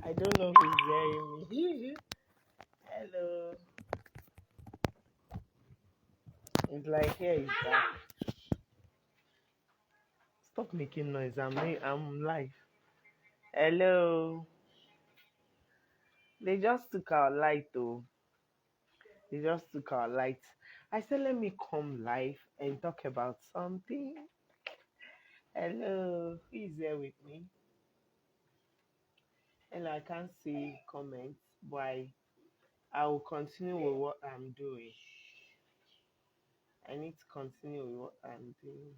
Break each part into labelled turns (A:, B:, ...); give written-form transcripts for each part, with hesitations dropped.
A: I don't know who's hearing me. Hello. It's like here is that. Stop making noise. I'm live. Hello. They just took our light though. They just took our light. I said let me come live and talk about something. Hello. Who is there with me? And I can't see comments, but I will continue with what I'm doing. I need to continue with what I'm doing.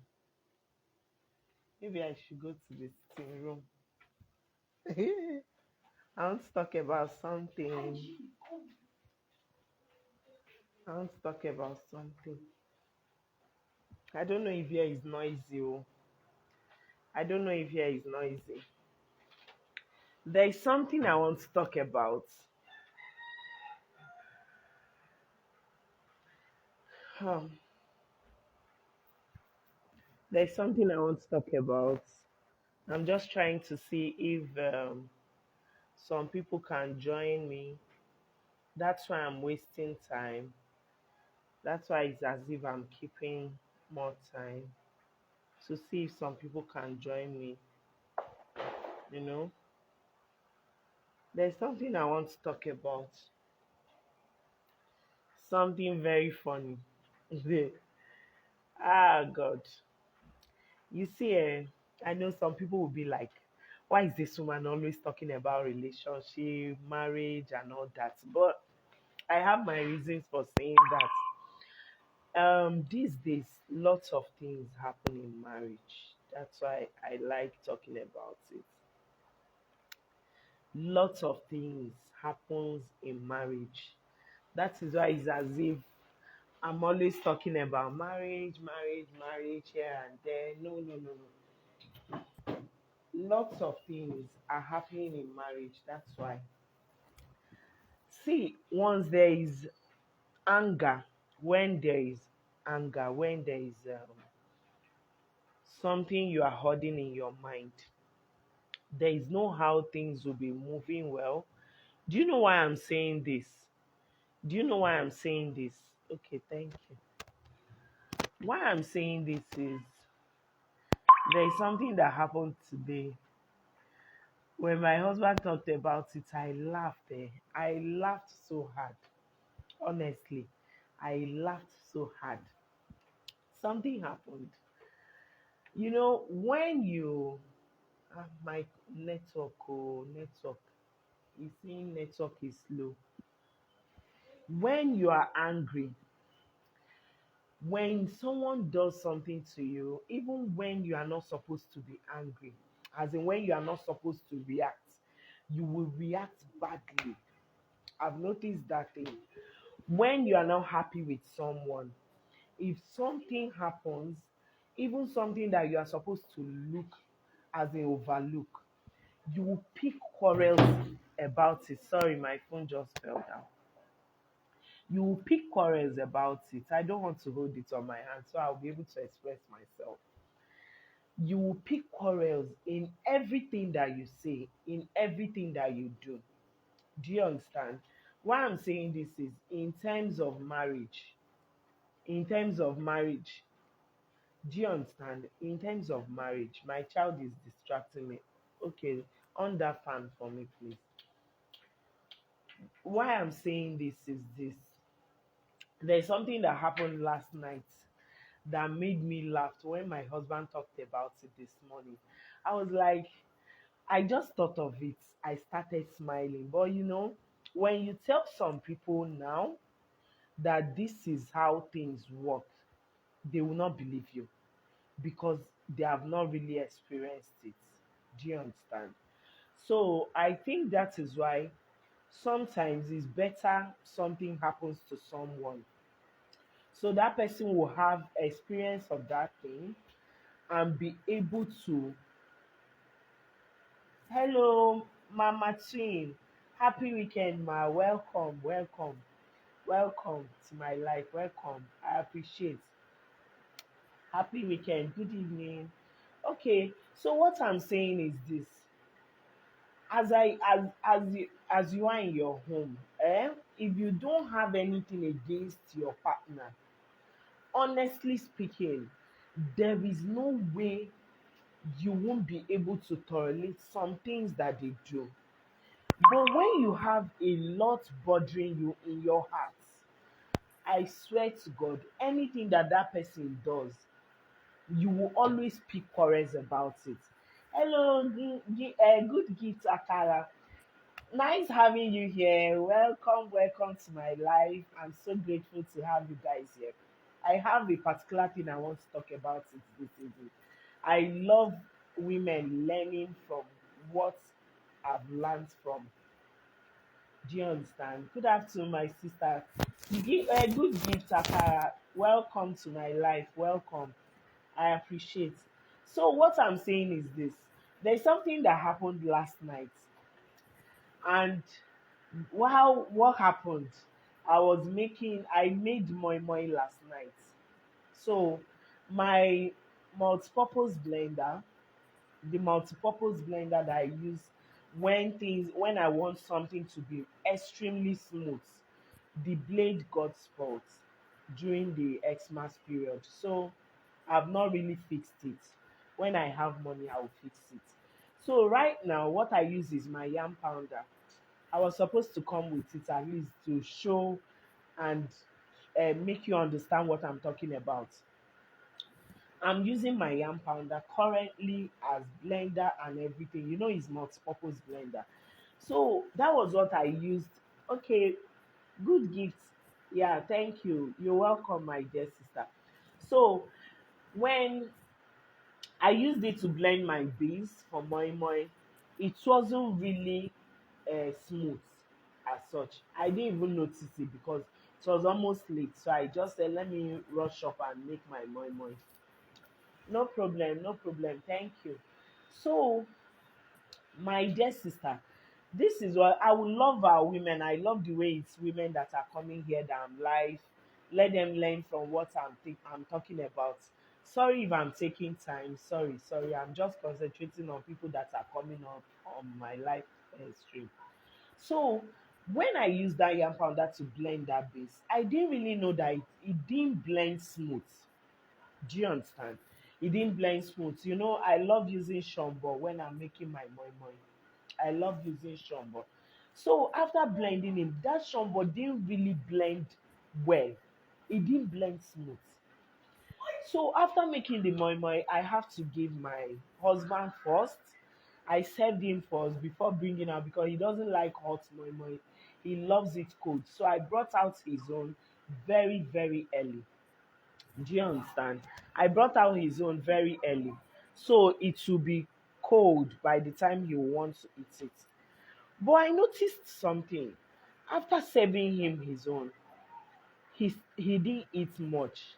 A: Maybe I should go to the sitting room. I want to talk about something. I want to talk about something. I don't know if here is noisy. I don't know if here is noisy. There is something I want to talk about. Um, there's something I want to talk about. I'm just trying to see if some people can join me. That's why I'm wasting time. That's why it's as if I'm keeping more time to see if some people can join me. You know, there's something I want to talk about. Something very funny. God. You see, I know some people will be like, why is this woman always talking about relationship, marriage, and all that? But I have my reasons for saying that. These days, lots of things happen in marriage. That's why I like talking about it. Lots of things happens in marriage. That is why it's as if I'm always talking about marriage here and there. No, no, no, no. Lots of things are happening in marriage. That's why. See, once there is anger, when there is anger, when there is something you are holding in your mind, there is no how things will be moving well. Do you know why I'm saying this? Do you know why I'm saying this? Okay, thank you. Why I'm saying this is there is something that happened today. When my husband talked about it, I laughed. I laughed so hard. Honestly, I laughed so hard. Something happened. You know, when you my network, network, you see, network is slow. When you are angry, when someone does something to you, even when you are not supposed to be angry, as in when you are not supposed to react, you will react badly. I've noticed that thing. When you are not happy with someone, if something happens, even something that you are supposed to look as an overlook, you will pick quarrels about it. Sorry, my phone just fell down. You will pick quarrels about it. I don't want to hold it on my hand, so I'll be able to express myself. You will pick quarrels in everything that you say, in everything that you do. Do you understand? Why I'm saying this is in terms of marriage. In terms of marriage, do you understand? In terms of marriage, my child is distracting me. Okay, on that fan for me, please. Why I'm saying this is this. There's something that happened last night that made me laugh when my husband talked about it this morning. I was like, I just thought of it. I started smiling. But you know, when you tell some people now that this is how things work, they will not believe you because they have not really experienced it. Do you understand? So I think that is why sometimes it's better something happens to someone. So that person will have experience of that thing and be able to, hello, Mama Twin. Happy weekend, ma. Welcome, welcome, welcome to my life. Welcome. I appreciate. Happy weekend. Good evening. Okay, so what I'm saying is this. As you are in your home, if you don't have anything against your partner, honestly speaking, there is no way you won't be able to tolerate some things that they do. But when you have a lot bothering you in your heart, I swear to God, anything that that person does, you will always pick quarrels about it. Hello, good gift, Akara. Nice having you here. Welcome, welcome to my life. I'm so grateful to have you guys here. I have a particular thing I want to talk about it this evening. I love women learning from what I've learned from. Do you understand? Good afternoon, my sister. Give a good gift, Akara. Welcome to my life. Welcome. I appreciate. So what I'm saying is this. There's something that happened last night, and wow, what happened? I made moi moi last night. So my multipurpose blender, the multipurpose blender that I use when I want something to be extremely smooth, the blade got spoiled during the Xmas period. So I've not really fixed it. When I have money, I will fix it. So right now, what I use is my yam pounder. I was supposed to come with it at least to show and make you understand what I'm talking about. I'm using my yam pounder currently as blender and everything. You know, it's multi-purpose blender. So that was what I used. Okay, good gift. Yeah, thank you. You're welcome, my dear sister. So when I used it to blend my beans for moi moi, it wasn't really smooth as such. I didn't even notice it because it was almost late. So I just said, let me rush up and make my moi moi. No problem, no problem. Thank you. So, my dear sister, this is what I would love our women. I love the way it's women that are coming here that I'm live. Let them learn from what I'm talking about. Sorry if I'm taking time. Sorry. I'm just concentrating on people that are coming up on my live stream. So when I used that yam powder to blend that base, I didn't really know that it didn't blend smooth. Do you understand? It didn't blend smooth. You know, I love using shombo when I'm making my moi moi. I love using shombo. So after blending it, that shombo didn't really blend well. It didn't blend smooth. So after making the moi moi, I have to give my husband first. I served him first before bringing out because he doesn't like hot moi moi. He loves it cold. So I brought out his own very early. Do you understand? I brought out his own very early. So it will be cold by the time you want to eat it. But I noticed something. After serving him his own, he didn't eat much.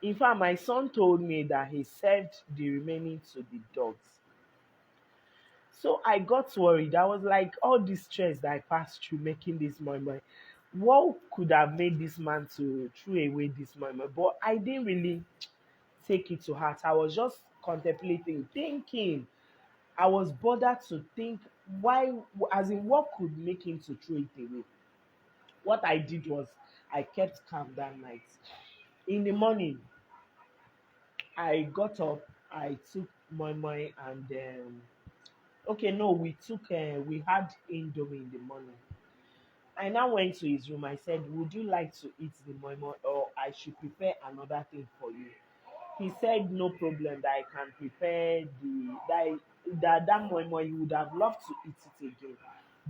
A: In fact, my son told me that he served the remaining to the dogs. So I got worried. I was like, all this stress that I passed through making this moi, what could have made this man to throw away this moi? But I didn't really take it to heart. I was just contemplating, thinking. I was bothered to think why, as in what could make him to throw it away. What I did was I kept calm that night. In the morning, I got up, I took moi and okay, no, we had indomie in the morning. I now went to his room. I said, would you like to eat the moi or I should prepare another thing for you? He said no problem that I can prepare that moi moi he would have loved to eat it again,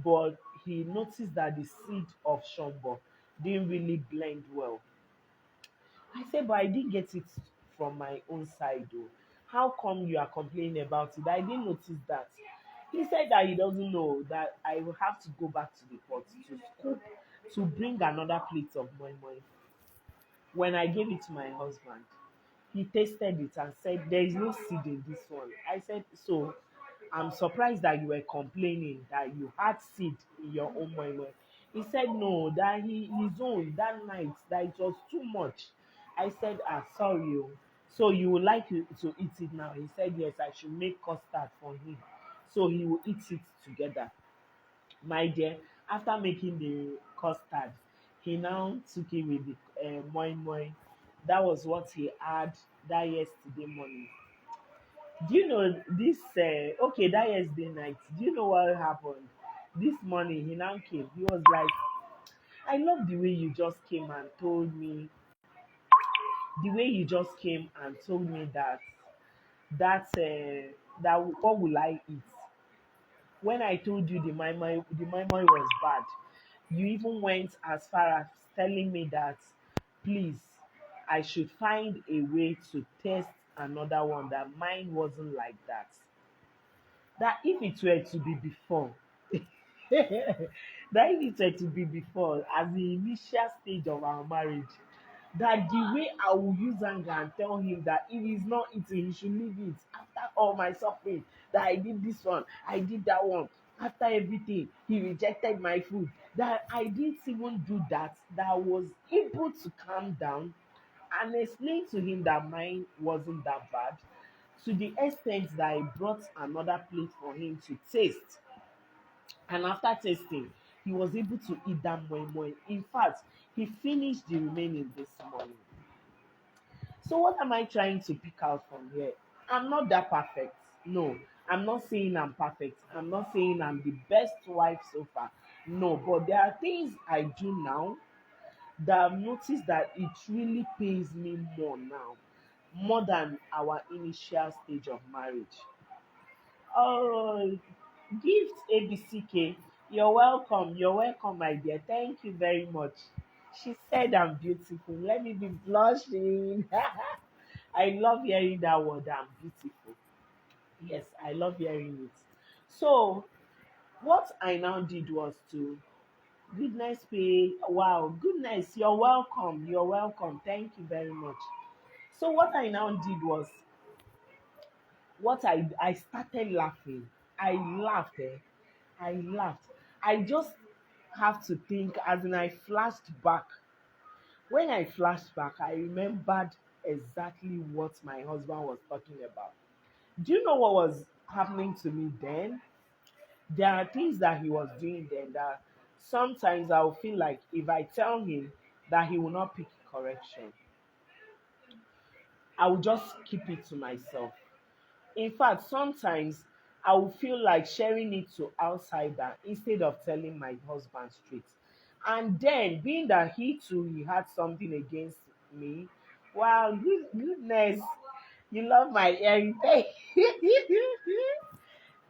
A: but he noticed that the seed of shombo didn't really blend well. I said, but I did get it from my own side though. How come you are complaining about it? I didn't notice that. He said that he doesn't know that I will have to go back to the pot to scoop to bring another plate of moi moi. When I gave it to my husband, he tasted it and said, there is no seed in this one. I said, so I'm surprised that you were complaining that you had seed in your own moi moi. He said, no, that his own that night, that it was too much. I said, sorry. Oh. So you would like to eat it now? He said, yes, I should make custard for him so he will eat it together. My dear, after making the custard, he now took it with the moi moi. That was what he had that yesterday morning. Do you know this? Okay, that yesterday night. Do you know what happened? This morning he now came. He was like, "I love the way you just came and told me. The way you just came and told me that what will I eat? When I told you the my was bad, you even went as far as telling me that please I should find a way to test another one, that mine wasn't like that. That if it were to be before, that if it were to be before, as the initial stage of our marriage, that the way I will use anger and tell him that if he's not eating, he should leave it. After all my suffering, that I did this one, I did that one. After everything, he rejected my food. That I didn't even do that. That I was able to calm down and explain to him that mine wasn't that bad. To the extent that I brought another plate for him to taste. And after tasting, he was able to eat that moi moi. In fact, he finished the remaining this morning. So what am I trying to pick out from here? I'm not that perfect. No, I'm not saying I'm perfect. I'm not saying I'm the best wife so far. No, but there are things I do now that I've noticed that it really pays me more now, more than our initial stage of marriage. Oh, gift ABCK, you're welcome. You're welcome, my dear. Thank you very much. She said I'm beautiful. Let me be blushing. I love hearing that word, I'm beautiful. Yes, I love hearing it. So, what I now did was to goodness pay. Wow, goodness, you're welcome. You're welcome. Thank you very much. So, what I now did was what I started laughing. I laughed. I laughed. I just have to think as in I flashed back. When I flashed back, I remembered exactly what my husband was talking about. Do you know what was happening to me then? There are things that he was doing then that sometimes I'll feel like if I tell him that he will not pick correction, I will just keep it to myself. In fact, sometimes I will feel like sharing it to outsider instead of telling my husband straight. And then, being that he had something against me, wow, goodness, you love my earring.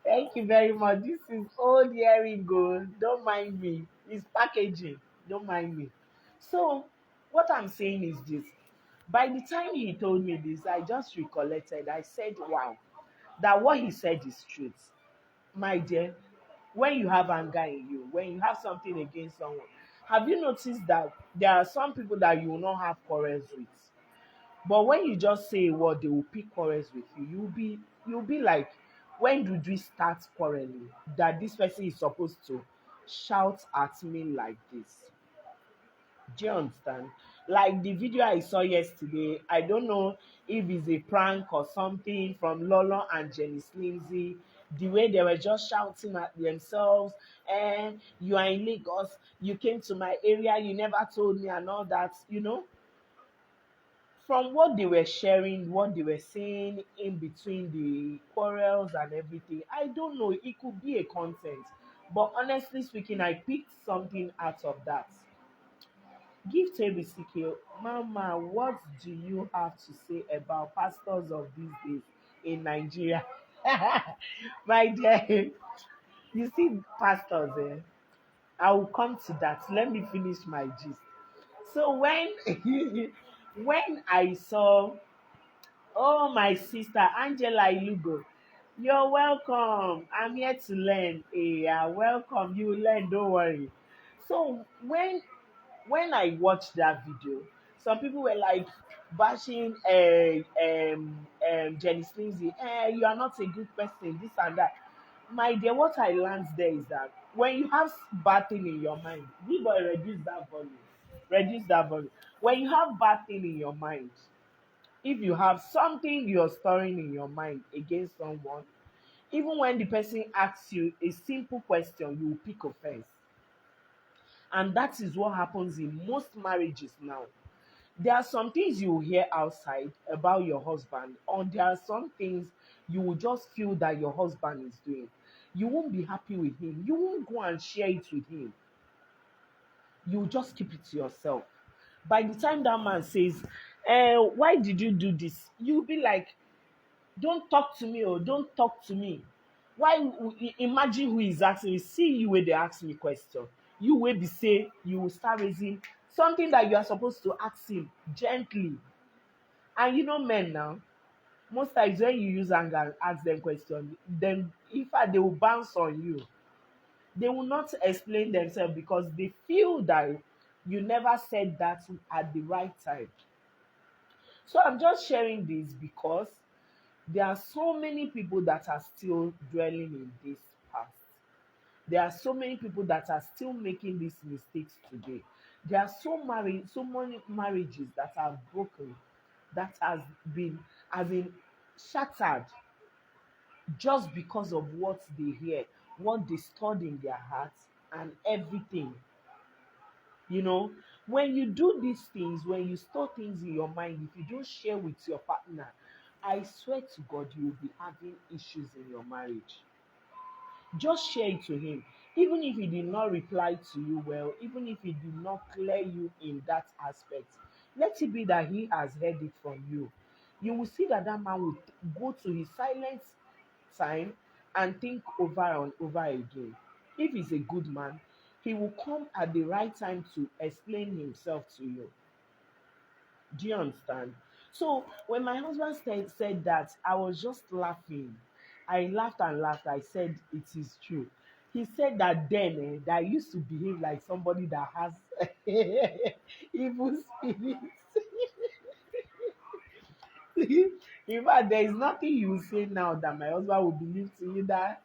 A: Thank you very much. This is old earring gold. Don't mind me. It's packaging. Don't mind me. So, what I'm saying is this. By the time he told me this, I just recollected. I said, wow, that what he said is truth. My dear, when you have anger in you, when you have something against someone, have you noticed that there are some people that you will not have quarrels with? But when you just say a word, they will pick quarrels with you. You'll be like, when did we start quarreling? That this person is supposed to shout at me like this. Do you understand? Like the video I saw yesterday, I don't know if it's a prank or something from Lolo and Jenny Slimsy. The way they were just shouting at themselves, and you are in Lagos, you came to my area, you never told me, and all that, from what they were sharing, what they were saying in between the quarrels and everything, I don't know, it could be a content. But honestly speaking, I picked something out of that. Give TBCK, Mama, what do you have to say about pastors of these days in Nigeria? My dear, you see, pastors, I will come to that. Let me finish my gist. So when when I saw, oh, my sister Angela Ilugo, you're welcome. I'm here to learn. Yeah, welcome. You will learn, don't worry. So when I watched that video, some people were like bashing Jenny Slindsay. You are not a good person, this and that. My dear, what I learned there is that when you have bad thing in your mind, we boy reduce that volume. Reduce that volume. When you have bad thing in your mind, if you have something you're storing in your mind against someone, Even when the person asks you a simple question, you will pick offense. And that is what happens in most marriages now. There are some things you will hear outside about your husband, or there are some things you will just feel that your husband is doing. You won't be happy with him. You won't go and share it with him. You will just keep it to yourself. By the time that man says, why did you do this? You'll be like, don't talk to me, or don't talk to me. Why? Imagine who is asking me. See you where they ask me question. You will be say you will start raising something that you are supposed to ask him gently. And you know men now, most times when you use anger and ask them question, then in fact they will bounce on you. They will not explain themselves because they feel that you never said that at the right time. So I'm just sharing this because there are so many people that are still dwelling in this past. There are so many people that are still making these mistakes today. There are so many marriages that are broken, that has been as in shattered just because of what they hear, what they stored in their hearts, and everything. You know, when you do these things, when you store things in your mind, if you don't share with your partner, I swear to God, you will be having issues in your marriage. Just share it to him. Even if he did not reply to you well, even if he did not clear you in that aspect, let it be that he has heard it from you. You will see that that man will go to his silent time and think over and over again. If he's a good man, he will come at the right time to explain himself to you. Do you understand? So when my husband said that, I was just laughing. I laughed and laughed. I said, it is true. He said that then that I used to behave like somebody that has evil spirits. In fact, there is nothing you will say now that my husband will believe to you that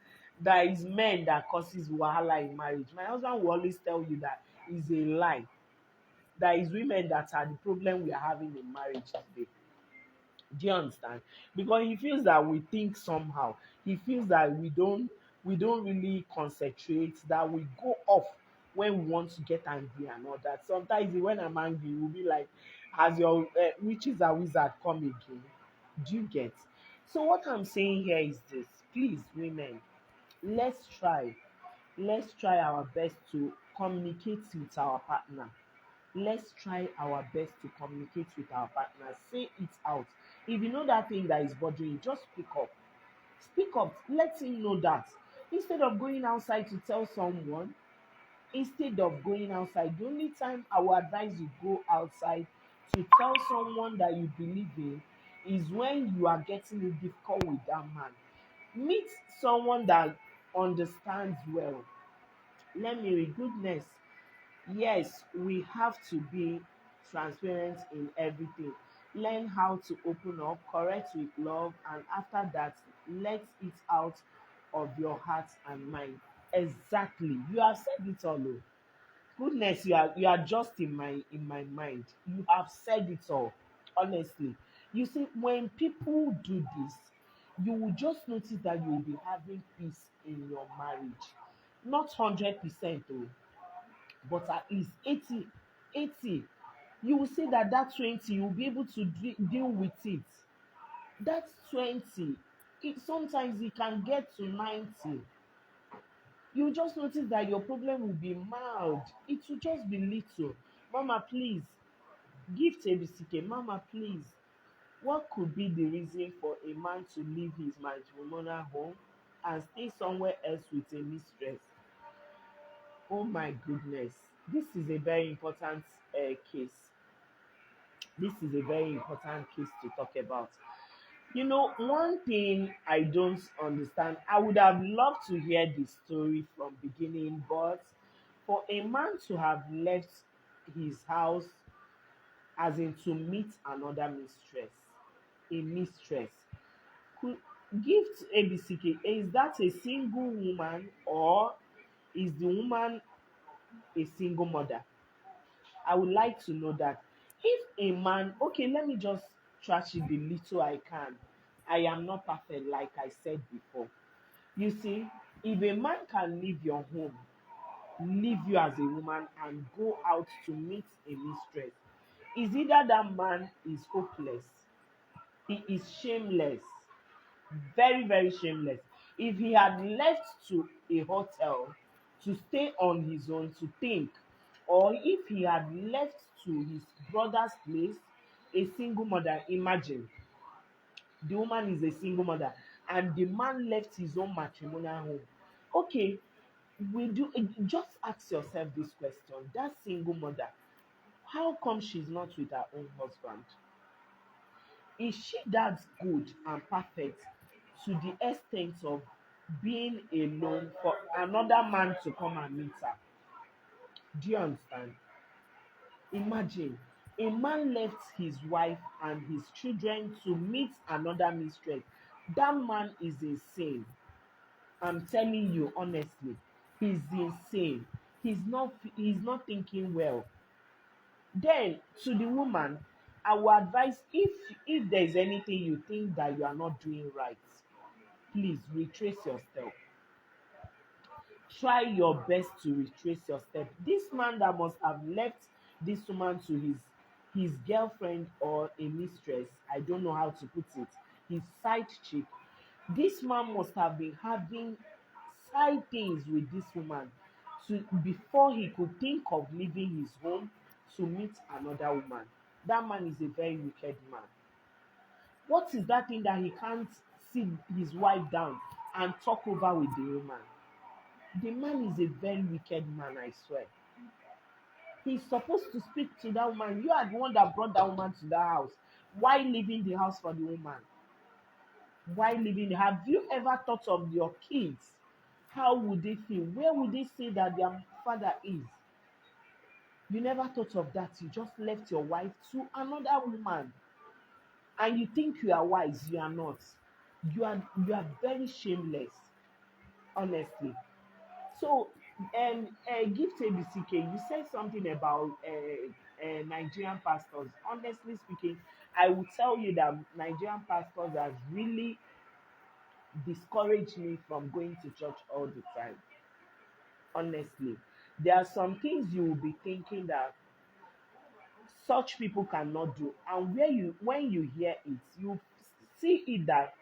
A: is men that causes wahala in marriage. My husband will always tell you that is a lie. That is women that are the problem we are having in marriage today. Do you understand? Because he feels that we think somehow. He feels that we don't really concentrate, that we go off when we want to get angry and all that. Sometimes when I'm angry, we'll be like, has your witches and wizard come again? Do you get? So what I'm saying here is this. Please, women, let's try. Let's try our best to communicate with our partner. Let's try our best to communicate with our partner. Say it out. If you know that thing that is bothering you, just speak up. Speak up. Let him know that. Instead of going outside to tell someone, instead of going outside, the only time I will advise you go outside to tell someone that you believe in is when you are getting it difficult with that man. Meet someone that understands well. Let me read goodness. Yes, we have to be transparent in everything. Learn how to open up, correct with love, and after that, let it out of your heart and mind. Exactly. You have said it all. Oh. Goodness, you are just in my mind. You have said it all. Honestly. You see, when people do this, you will just notice that you will be having peace in your marriage. Not 100% though, but at least 80. You will see that 20 you will be able to deal with it. That 20, sometimes it can get to 90. You just notice that your problem will be mild. It will just be little. Mama, please, give TBCK. Mama, please, what could be the reason for a man to leave his matrimonial home and stay somewhere else with a mistress? Oh my goodness. This is a very important case. This is a very important case to talk about. You know, one thing I don't understand, I would have loved to hear the story from beginning, but for a man to have left his house as in to meet another mistress, a mistress, could give to ABCK, is that a single woman or is the woman a single mother? I would like to know that. If a man, okay, let me just trash it the little I can. I am not perfect, like I said before. You see, if a man can leave your home, leave you as a woman, and go out to meet a mistress, is either that man is hopeless, he is shameless, very, very shameless. If he had left to a hotel to stay on his own to think, or if he had left to his brother's place, a single mother, imagine the woman is a single mother and the man left his own matrimonial home. Okay, we do just ask yourself this question: that single mother, how come she's not with her own husband? Is she that good and perfect to the extent of being alone for another man to come and meet her? Do you understand? Imagine a man left his wife and his children to meet another mistress. That man is insane. I'm telling you honestly, he's insane. He's not thinking well. Then to the woman, I will advise, if there is anything you think that you are not doing right, please retrace your step. Try your best to retrace your step. This man that must have left this woman to his girlfriend or a mistress, I don't know how to put it, his side chick. This man must have been having side things with this woman to before he could think of leaving his home to meet another woman. That man is a very wicked man. What is that thing that he can't sit his wife down and talk over with the woman? The man is a very wicked man, I swear. He's supposed to speak to that woman. You are the one that brought that woman to that house. Why leaving the house for the woman? Why leaving? Have you ever thought of your kids? How would they feel? Where would they say that their father is? You never thought of that. You just left your wife to another woman. And you think you are wise. You are not. You are very shameless, honestly. So, Gift ABCK, you said something about Nigerian pastors. Honestly speaking, I will tell you that Nigerian pastors has really discouraged me from going to church all the time. Honestly, there are some things you will be thinking that such people cannot do, and when you hear it, you see it that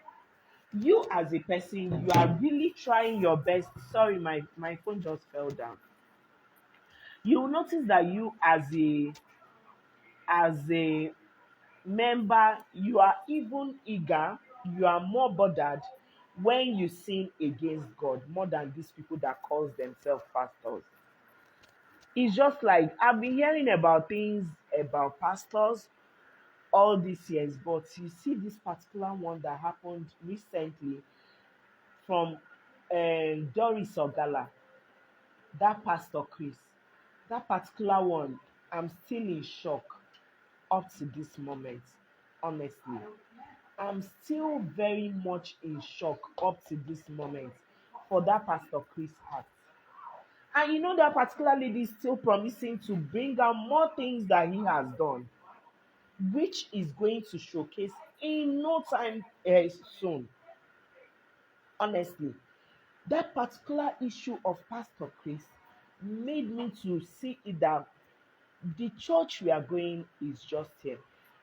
A: you as a person, you are really trying your best. Sorry, my phone just fell down. You will notice that you as a member, you are even eager, you are more bothered when you sin against God more than these people that calls themselves pastors. It's just like I've been hearing about things about pastors all these years, but you see this particular one that happened recently from Doris Ogala, that Pastor Chris, that particular one, I'm still in shock up to this moment. Honestly, I'm still very much in shock up to this moment for that Pastor Chris act. And you know that particular lady is still promising to bring out more things that he has done, which is going to showcase in no time soon. Honestly, that particular issue of Pastor Chris made me to see it that the church we are going is just here.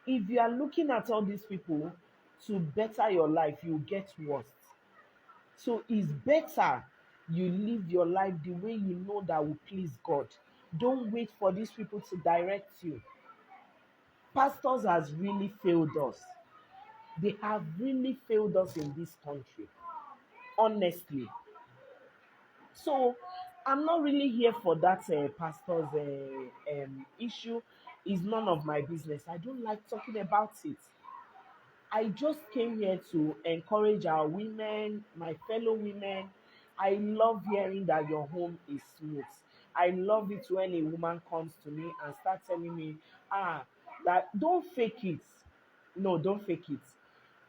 A: If you are looking at all these people to better your life, you get worse. So it's better you live your life the way you know that will please God. Don't wait for these people to direct you. Pastors has really failed us. They have really failed us in this country. Honestly. So I'm not really here for that pastor's issue. Is none of my business. I don't like talking about it. I just came here to encourage our women, my fellow women. I love hearing that your home is smooth. I love it when a woman comes to me and starts telling me, that don't fake it. No, don't fake it.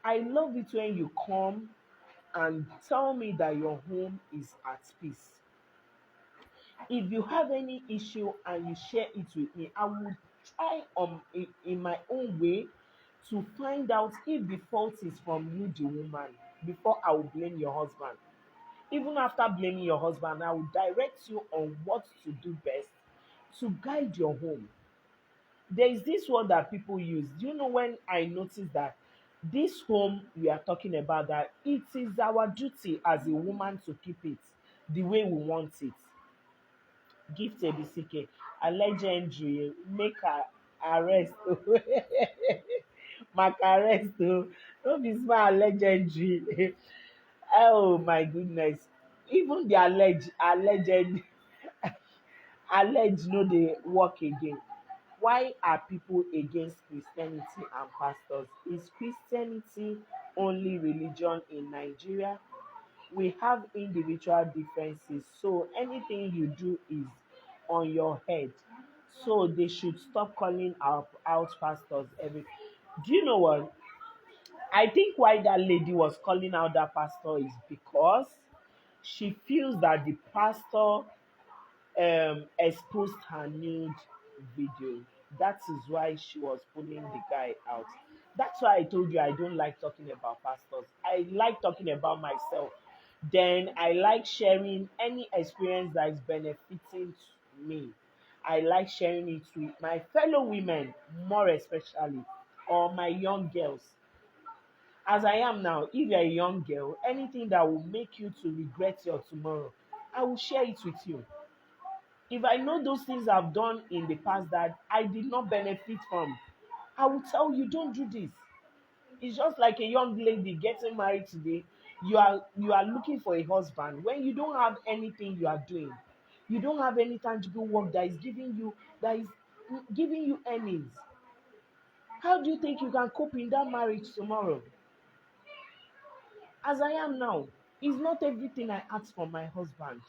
A: I love it when you come and tell me that your home is at peace. If you have any issue and you share it with me, I will try in my own way to find out if the fault is from you, the woman, before I will blame your husband. Even after blaming your husband, I will direct you on what to do best to guide your home. There is this word that people use. Do you know when I noticed that this home we are talking about, that it is our duty as a woman to keep it the way we want it? Gift Ebisike, a legendary, make her arrest. Mark arrest. Don't be smart, legendary. Oh my goodness. Even the alleged no dey work again. Why are people against Christianity and pastors? Is Christianity only religion in Nigeria? We have individual differences, so anything you do is on your head. So they should stop calling out pastors every. Do you know what? I think why that lady was calling out that pastor is because she feels that the pastor exposed her nude video. That is why she was pulling the guy out. That's why I told you I don't like talking about pastors. I like talking about myself. Then I like sharing any experience that is benefiting me. I like sharing it with my fellow women, more especially, or my young girls. As I am now, if you're a young girl, anything that will make you to regret your tomorrow, I will share it with you. If I know those things I've done in the past that I did not benefit from, I will tell you, don't do this. It's just like a young lady getting married today. You are looking for a husband when you don't have anything you are doing. You don't have any tangible work that is giving you earnings. How do you think you can cope in that marriage tomorrow? As I am now, it's not everything I ask from my husband.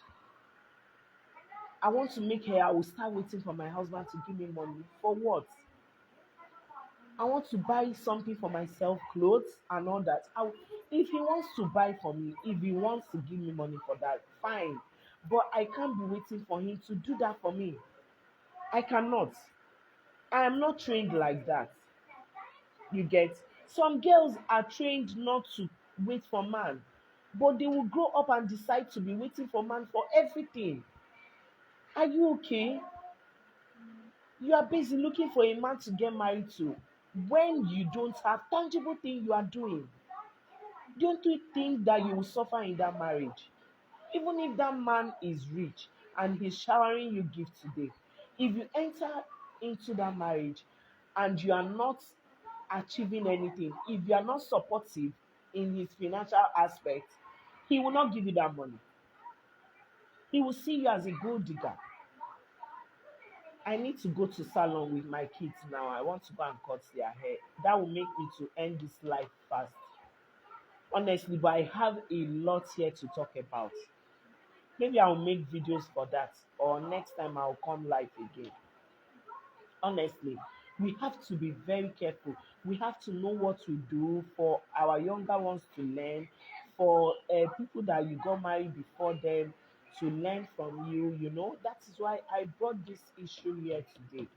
A: I want to make hair, I will start waiting for my husband to give me money. For what? I want to buy something for myself, clothes and all that. If he wants to buy for me, if he wants to give me money for that, fine. But I can't be waiting for him to do that for me. I cannot. I am not trained like that. You get? Some girls are trained not to wait for man, but they will grow up and decide to be waiting for man for everything. Are you okay? You are busy looking for a man to get married to when you don't have tangible thing you are doing. Don't you think that you will suffer in that marriage? Even if that man is rich and he's showering you gifts today, if you enter into that marriage and you are not achieving anything, if you are not supportive in his financial aspect, he will not give you that money. He will see you as a gold digger. I need to go to salon with my kids now. I want to go and cut their hair. That will make me to end this life fast. Honestly, but I have a lot here to talk about. Maybe I'll make videos for that, or next time I'll come live again. Honestly, we have to be very careful. We have to know what we do for our younger ones to learn, for people that you got married before them to learn from you. That is why I brought this issue here today.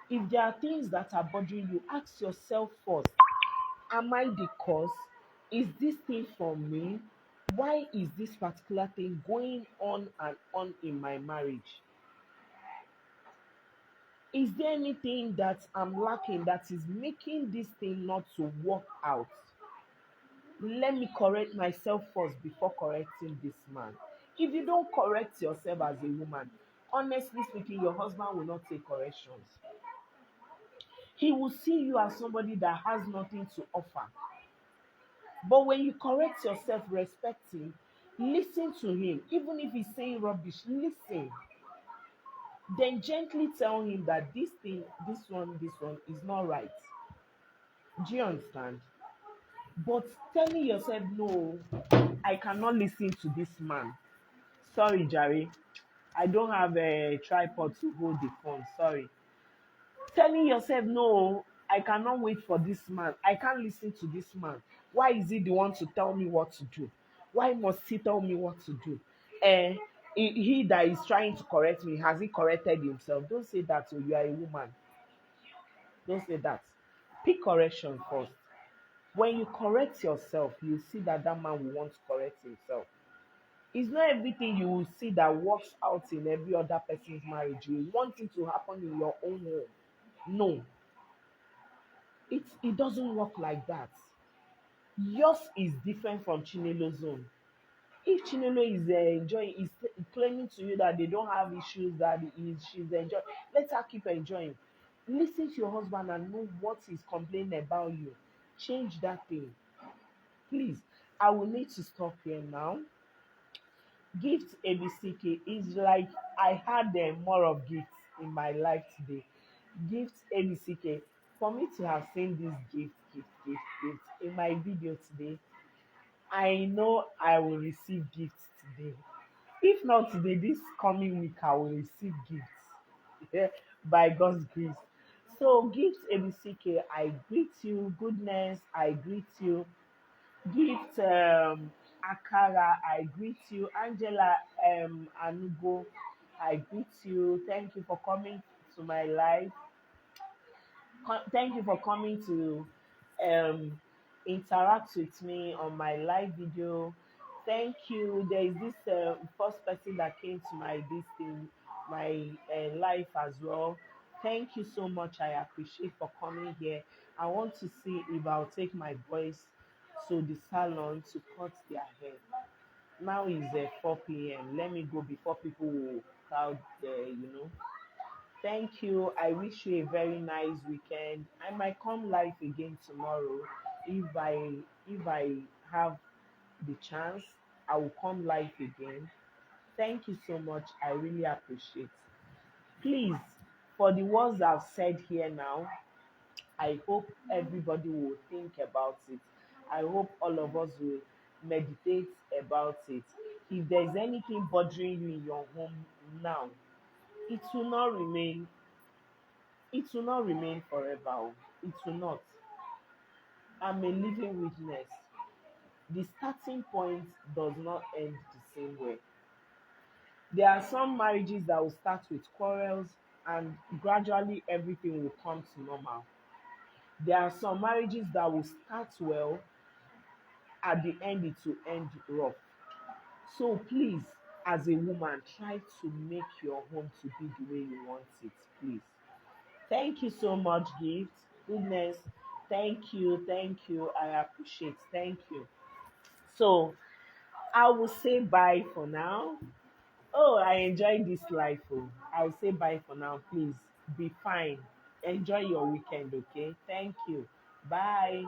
A: If there are things that are bothering you, ask yourself first, am I the cause? Is this thing from me? Why is this particular thing going on and on in my marriage? Is there anything that I'm lacking that is making this thing not to work out? Let me correct myself first before correcting this man. If you don't correct yourself as a woman, honestly speaking, your husband will not take corrections. He will see you as somebody that has nothing to offer. But when you correct yourself, respect him, listen to him, even if he's saying rubbish, listen. Then gently tell him that this one is not right. Do you understand? But telling yourself, no, I cannot listen to this man. Sorry, Jerry. I don't have a tripod to hold the phone. Sorry. Telling yourself, no, I cannot wait for this man. I can't listen to this man. Why is he the one to tell me what to do? Why must he tell me what to do? Eh, he that is trying to correct me, has he corrected himself? Don't say that. Oh, you are a woman. Don't say that. Pick correction first. When you correct yourself, you see that that man will want to correct himself. It's not everything you will see that works out in every other person's marriage. You want it to happen in your own home. No, it doesn't work like that. Yours is different from Chinelo's own. If Chinelo is enjoying, is claiming to you that they don't have issues, that she's enjoying, let her keep enjoying. Listen to your husband and know what he's complaining about you. Change that thing, please. I will need to stop here now. Gift ABCK is like I had more of gifts in my life today. Gift ABCK, for me to have seen this gift in my video today, I know I will receive gifts today. If not today, this coming week, I will receive gifts, yeah, by God's grace. So, Gift ABCK, I greet you. Goodness, I greet you. Gift Akara, I greet you. Angela Anugo, I greet you. Thank you for coming to my life. Thank you for coming to um, interact with me on my live video. Thank you. There is this first person that came to my this thing, my life as well. Thank you so much. I appreciate for coming here. I want to see if I'll take my boys to the salon to cut their hair. Now is 4 p.m. Let me go before people will crowd there. Thank you. I wish you a very nice weekend. I might come live again tomorrow if I have the chance. I will come live again. Thank you so much. I really appreciate. Please, for the words I've said here now, I hope everybody will think about it. I hope all of us will meditate about it. If there's anything bothering you in your home now, it will not remain forever. Oh. It will not. I'm a living witness. The starting point does not end the same way. There are some marriages that will start with quarrels and gradually everything will come to normal. There are some marriages that will start well, at the end it will end rough. So please, as a woman, try to make your home to be the way you want it, please. Thank you so much, Gift. Goodness. Thank you. Thank you. I appreciate. Thank you. So I will say bye for now. Oh, I enjoyed this life. Oh, I'll say bye for now. Please be fine. Enjoy your weekend, okay? Thank you. Bye.